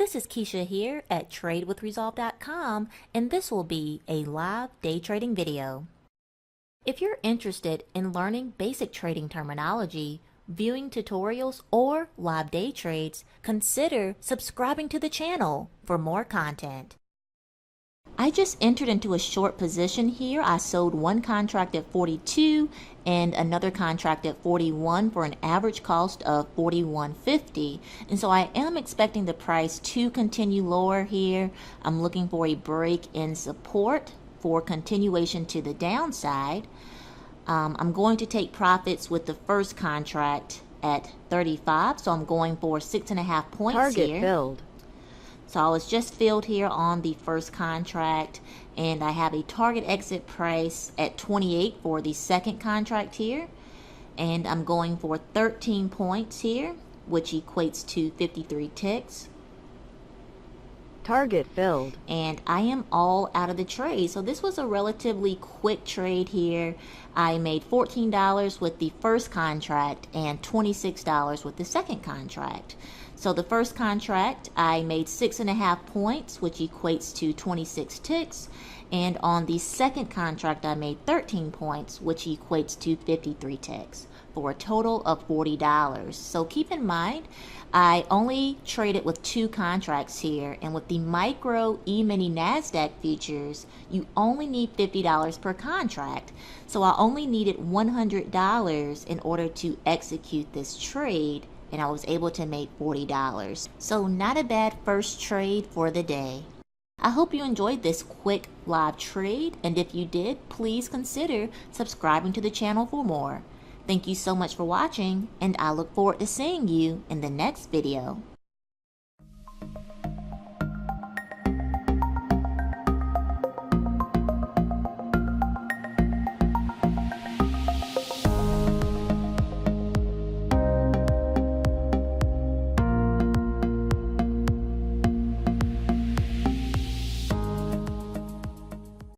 This is Keisha here at TradeWithResolve.com, and this will be a live day trading video. If you're interested in learning basic trading terminology, viewing tutorials, or live day trades, consider subscribing to the channel for more content. I just entered into a short position here. I sold one contract at 42 and another contract at 41 for an average cost of $41.50. And so I am expecting the price to continue lower here. I'm looking for a break in support for continuation to the downside. I'm going to take profits with the first contract at 35, so I'm going for 6.5 points Target here. filled. So I was just filled here on the first contract, and I have a target exit price at 28 for the second contract here, and I'm going for 13 points here, which equates to 53 ticks. Target filled. And I am all out of the trade. So this was a relatively quick trade here. I made $14 with the first contract and $26 with the second contract. So the first contract I made 6.5 points, which equates to 26 ticks, and on the second contract I made 13 points, which equates to 53 ticks, for a total of $40. So keep in mind, I only traded with 2 contracts here, and with the micro E-mini NASDAQ futures, you only need $50 per contract. So I only needed $100 in order to execute this trade, and I was able to make $40. So not a bad first trade for the day. I hope you enjoyed this quick live trade, and if you did, please consider subscribing to the channel for more. Thank you so much for watching, and I look forward to seeing you in the next video.